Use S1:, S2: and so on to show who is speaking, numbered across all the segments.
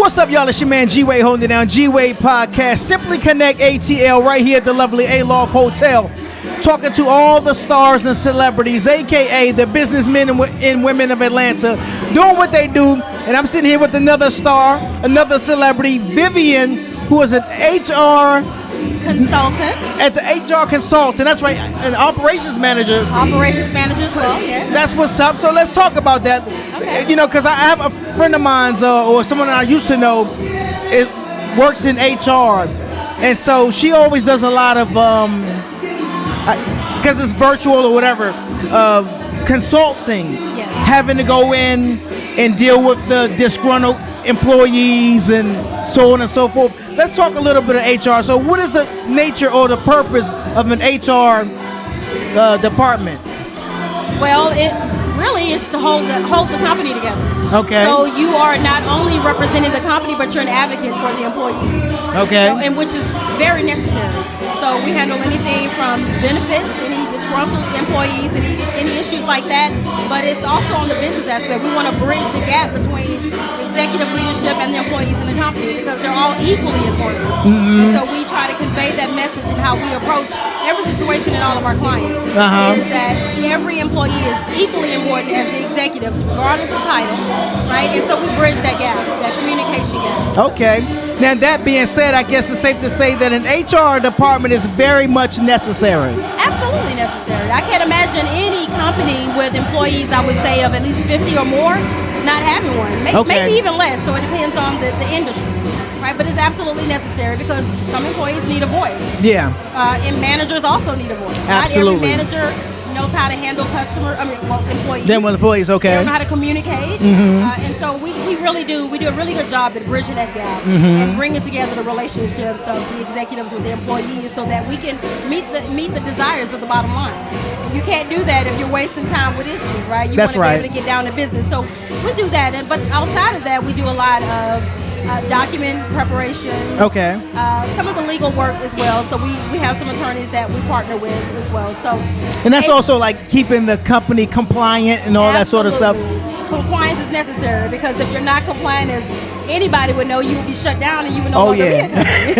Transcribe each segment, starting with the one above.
S1: What's up, y'all? It's your man G-Wade holding it down. G-Wade Podcast. Simply Connect ATL right here at the lovely Aloft Hotel. Talking to all the stars and celebrities, a.k.a. the businessmen and women of Atlanta, doing what they do. And I'm sitting here with another star, another celebrity, Vivian, who is an HR
S2: consultant.
S1: At the HR consultant, that's right, an operations manager.
S2: Operations manager as well, yes.
S1: That's what's up. So let's talk about that.
S2: Okay.
S1: You know, because I have a friend of mine, or someone I used to know, it works in HR. And so she always does a lot of, because it's virtual or whatever, consulting.
S2: Yes.
S1: Having to go in and deal with the disgruntled employees and so on and so forth. Let's talk a little bit of HR. So what is the nature or the purpose of an HR department?
S2: Well, it really is to hold the company together.
S1: Okay.
S2: So you are not only representing the company, but you're an advocate for the employees.
S1: Okay.
S2: So, and which is very necessary. So we handle anything from benefits, any disgruntled employees, any issues like that. But it's also on the business aspect. We want to bridge the gap between executive leadership and the employees in the company because they're all equally important.
S1: Mm-hmm.
S2: And so we try to convey that message in how we approach every situation in all of our clients.
S1: Uh-huh.
S2: Is that every employee is equally important as the executive, regardless of title, right? And so we bridge that gap, that communication gap.
S1: Okay. Now that being said, I guess it's safe to say that an HR department is very much necessary.
S2: Absolutely necessary. I can't imagine any company with employees, I would say, of at least 50 or more not having one. Maybe even less, so it depends on the industry. Right, but it's absolutely necessary because some employees need a voice.
S1: Yeah.
S2: And managers also need a voice.
S1: Absolutely.
S2: Not every manager knows how to handle employees.
S1: Then with employees, okay.
S2: They don't know how to communicate.
S1: Mm-hmm.
S2: And so we really do. We do a really good job at bridging that gap and bringing together the relationships of the executives with the employees so that we can meet the desires of the bottom line. You can't do that if you're wasting time with issues, right? You want to be able to get down to business. So we do that. But outside of that, we do a lot of document preparation.
S1: Okay.
S2: Some of the legal work as well. So we have some attorneys that we partner with as well. So.
S1: And that's also like keeping the company compliant and all that sort of stuff.
S2: Compliance is necessary because if you're not compliant, as anybody would know, you would be shut down and you would no longer be a company.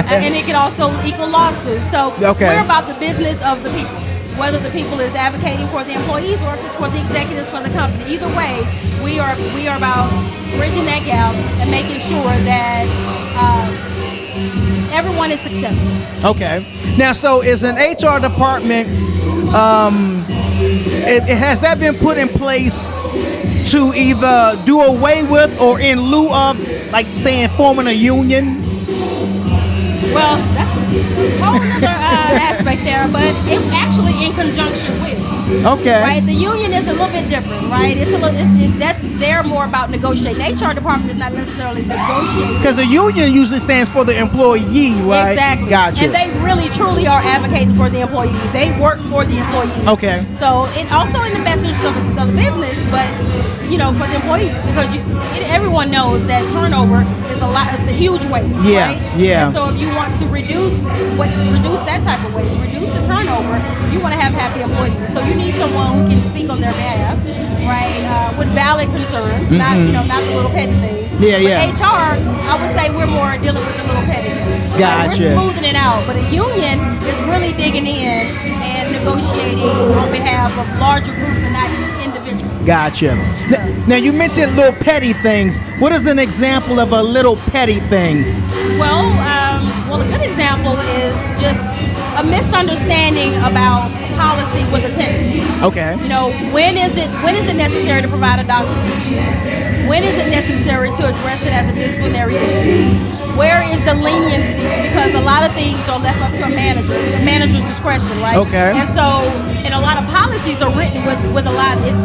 S2: And it can also equal lawsuits. So we're about the business of the people. Whether the people is advocating for the employees or if it's for the executives for the company. Either way, we are about bridging that gap and making sure that everyone is successful.
S1: Okay. Now, so is an HR department, has that been put in place to either do away with or in lieu of, like saying, forming a union?
S2: Well, that's a whole other aspect there, but it actually in conjunction with.
S1: Okay.
S2: Right, the union is a little bit different, right? They're more about negotiating. The HR department is not necessarily negotiating.
S1: Because the union usually stands for the employee, right?
S2: Exactly.
S1: Gotcha.
S2: And they really, truly are advocating for the employees. They work for the employees.
S1: Okay.
S2: So it also in the best interest of the business, but for the employees, because everyone knows that turnover is it's a huge waste.
S1: Yeah.
S2: Right?
S1: Yeah.
S2: And so if you want to reduce that type of waste, reduce the turnover, you want to have happy employees. So you need someone who can speak on their behalf, right? With valid concerns, not the little petty things.
S1: Yeah,
S2: but
S1: yeah.
S2: HR, I would say we're more dealing with the little petty things.
S1: Gotcha.
S2: Right? We're smoothing it out, but a union is really digging in and negotiating on behalf of larger groups and not individuals.
S1: Gotcha. Now you mentioned little petty things. What is an example of a little petty thing?
S2: Well, a good example is just a misunderstanding about policy with attendance.
S1: Okay.
S2: When is it necessary to provide a doctor's excuse? When is it necessary to address it as a disciplinary issue? Where is the leniency? Because a lot of things are left up to a manager's discretion, right?
S1: Okay.
S2: And a lot of policies are written with a lot. It's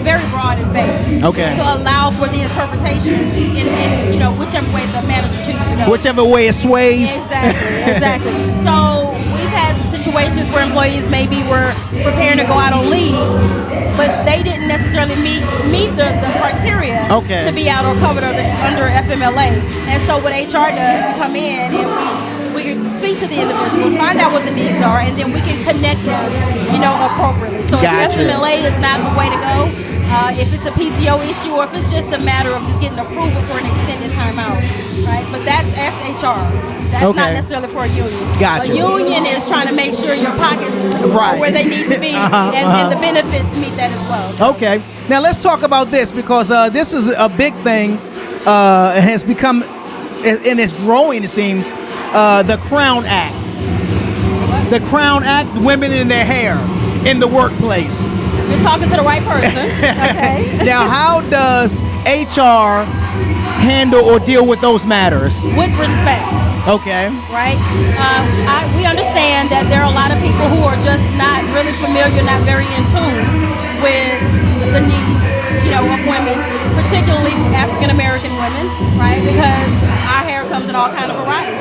S2: very broad and vague.
S1: Okay.
S2: To allow for the interpretation in whichever way the manager chooses to go.
S1: Whichever way it sways.
S2: Exactly. So we've had situations where employees maybe were preparing to go out on leave, but they didn't necessarily meet the criteria to be out or covered under FMLA. And so what HR does, we come in and we can speak to the individuals, find out what the needs are, and then we can connect them, appropriately. So if FMLA is not the way to go, if it's a PTO issue, or if it's just a matter of just getting approval for an extended timeout, right? But that's SHR. That's not necessarily for a union.
S1: Gotcha.
S2: A union is trying to make sure your pockets are where they need to be, and the benefits meet that as well. So.
S1: Okay. Now let's talk about this, because this is a big thing. It has become, and it's growing, it seems, the Crown Act. The Crown Act, women in their hair in the workplace.
S2: You're talking to the right person. Okay.
S1: Now, how does HR handle or deal with those matters?
S2: With respect.
S1: Okay.
S2: Right? We understand that there are a lot of people who are just not really familiar, not very in tune with the needs, of women, particularly African American women, right? Because our hair comes in all kind of varieties,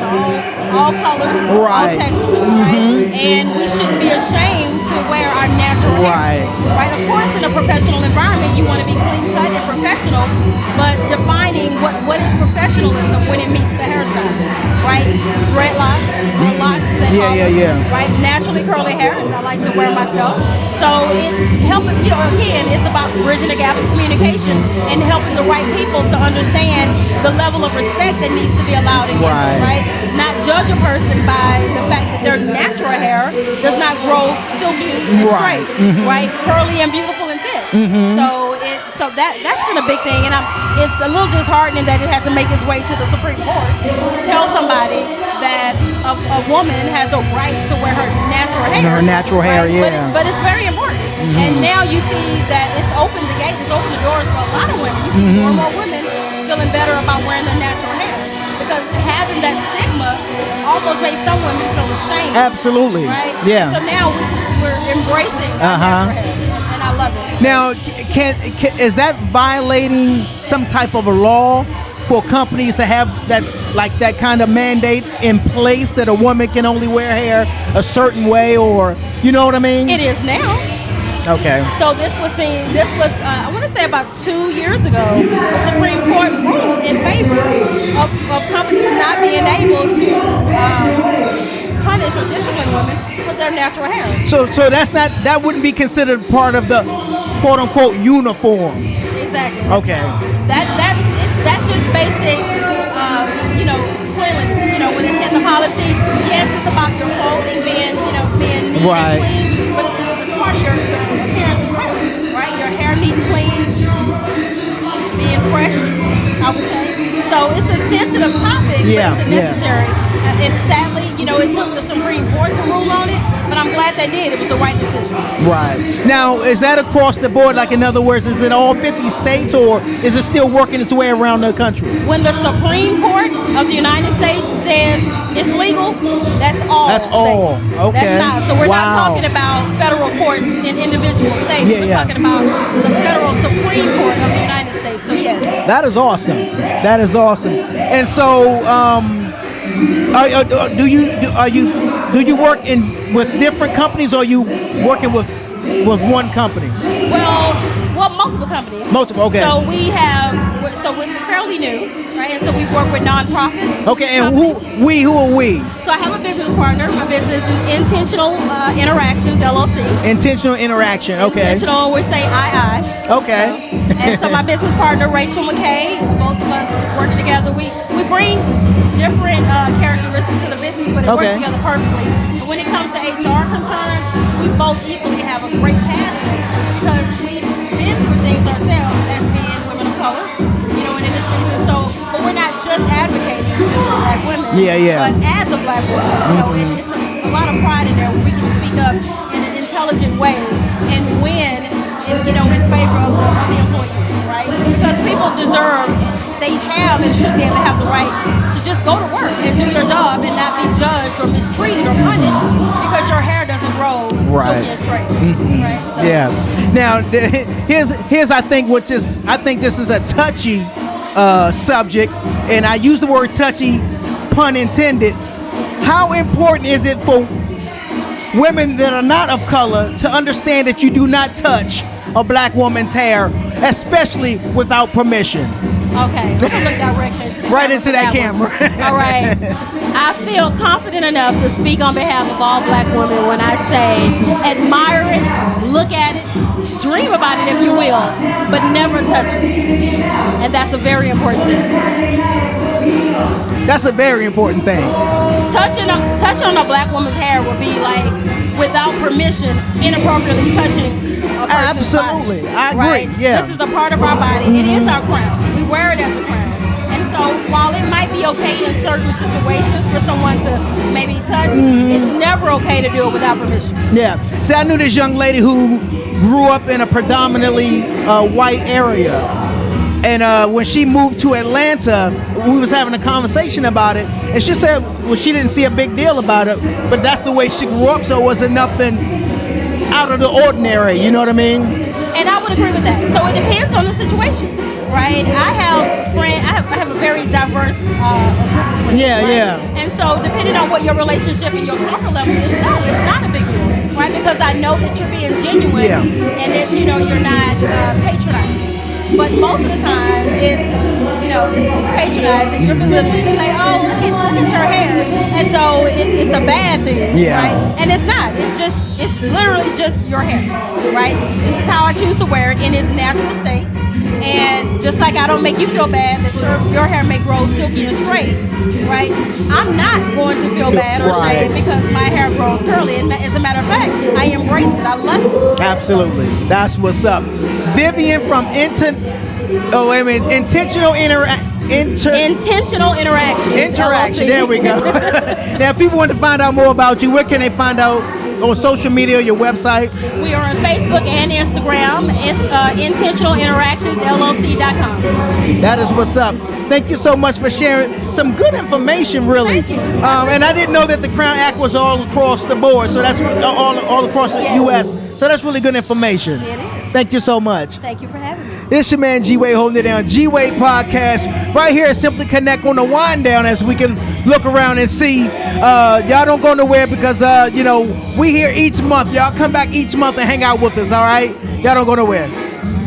S2: all colors, all textures, right? And we shouldn't be ashamed to wear our natural hair, right? Of course, in a professional environment, you want to be clean cut and professional, but defining what is professionalism when it meets the hairstyle, right? Dreadlocks, or locks, right? Naturally curly hair, as I like to wear myself. So it's helping, again, it's about bridging the gap of communication and helping the right people to understand the level of respect that needs to be allowed in hair, right? Not judge a person by the fact that their natural hair does not grow silky and straight, right? Curly and beautiful and thick. So that's been a big thing, and it's a little disheartening that it had to make its way to the Supreme Court to tell somebody that a woman has the right to wear her natural hair.
S1: Her natural hair,
S2: But it's very important. And now you see that it's opened the gate, it's opened the doors for a lot of women. You see more and more women feeling better about wearing their natural hair. Because having that stigma almost made some women feel ashamed.
S1: Absolutely.
S2: Right?
S1: Yeah.
S2: So now we're embracing our natural hair. And I love it.
S1: Now, is that violating some type of a law for companies to have that kind of mandate in place that a woman can only wear hair a certain way, or you know what I mean?
S2: It is now.
S1: Okay.
S2: So this was I want to say about 2 years ago, the Supreme Court ruled in favor of companies not being able to punish or discipline women for their natural hair.
S1: So that wouldn't be considered part of the quote unquote uniform.
S2: Exactly.
S1: Okay.
S2: That's just basic, cleanliness. When it's in the policy, yes, it's about your clothing being neat and clean, but it's part of your appearance as well, right? Your hair neat and clean, being fresh, I would say. So it's a sensitive topic, but it's necessary. And sadly, it took the Supreme Court to rule on it, but I'm glad they did. It was the right decision.
S1: Right. Now, is that across the board? Like, in other words, is it all 50 states, or is it still working its way around the country?
S2: When the Supreme Court of the United States says it's legal, that's all
S1: states. Okay.
S2: That's not. So we're not talking about federal courts in individual states. We're talking about the federal Supreme Court of the United States. So yes.
S1: That is awesome. That is awesome. And so, do you work with different companies, or are you working with one company?
S2: Well, multiple companies.
S1: Multiple, okay.
S2: So it's fairly new, right? And so we've worked with nonprofit.
S1: Okay, and who are we?
S2: So I have a business partner. My business is Intentional Interactions, LLC.
S1: Intentional Interaction, okay.
S2: Intentional, we say II.
S1: Okay.
S2: And so my business partner, Rachel McKay, both of us working together, we bring different characteristics to the business, but it works together perfectly. But when it comes to HR concerns, we both equally have a great passion, because we've been through things ourselves as being women of color, in industries. And so, but we're not just advocating just for black women. But as a black woman, it's a lot of pride in there when we can speak up in an intelligent way and win, in favor of the employee, right? Because people they have and should be able to have the right to just go to work and do your job and not be judged or mistreated or punished because your hair doesn't grow silky and straight. Right? So.
S1: Now, here's I think this is a touchy subject, and I use the word touchy, pun intended. How important is it for women that are not of color to understand that you do not touch a black woman's hair, especially without permission?
S2: Okay, we can look directly into
S1: right into that camera.
S2: All right. I feel confident enough to speak on behalf of all black women when I say admire it, look at it, dream about it, if you will, but never touch it. And that's a very important thing.
S1: That's a very important thing.
S2: Touching on a black woman's hair would be like, without permission, inappropriately touching a person's
S1: Absolutely.
S2: body.
S1: I agree.
S2: Right?
S1: Yeah.
S2: This is a part of our body. It is our crown. We wear it as a crown. And so while it might be okay in certain situations for someone to maybe touch, it's never okay to do it without permission.
S1: Yeah. See, I knew this young lady who grew up in a predominantly white area. And when she moved to Atlanta, we was having a conversation about it. And she said, well, she didn't see a big deal about it, but that's the way she grew up, so it wasn't nothing out of the ordinary, you know what I mean?
S2: And I would agree with that. So it depends on the situation, right? I have a very diverse group of friends.
S1: Yeah,
S2: right?
S1: yeah.
S2: And so depending on what your relationship and your comfort level is, no, it's not a big deal, right? Because I know that you're being genuine and that, you're not patronizing. But most of the time, it's patronizing. You're belittling. Say, oh, look at your hair, and so it's a bad thing, right? And it's not. It's literally just your hair, right? This is how I choose to wear it in its natural state. And just like I don't make you feel bad that your hair may grow silky and straight, right? I'm not going to feel bad or shame because my hair grows curly. And as a matter of fact, I embrace it. I love it.
S1: Absolutely. That's what's up. Vivian from Intentional Interactions.
S2: LLC.
S1: There we go. Now, if people want to find out more about you, where can they find out? On social media, your website?
S2: We are on Facebook and Instagram. It's intentionalinteracsonsllc.com.
S1: That is what's up. Thank you so much for sharing some good information, really.
S2: Thank you.
S1: And I didn't know that the Crown Act was all across the board, so that's all across the U.S. So that's really good information.
S2: It is.
S1: Thank you so much.
S2: Thank you for having me.
S1: It's your man G-Wade holding it down. G-Wade Podcast right here at Simply Connect on the wind down as we can look around and see. Y'all don't go nowhere because, we here each month. Y'all come back each month and hang out with us, all right? Y'all don't go nowhere.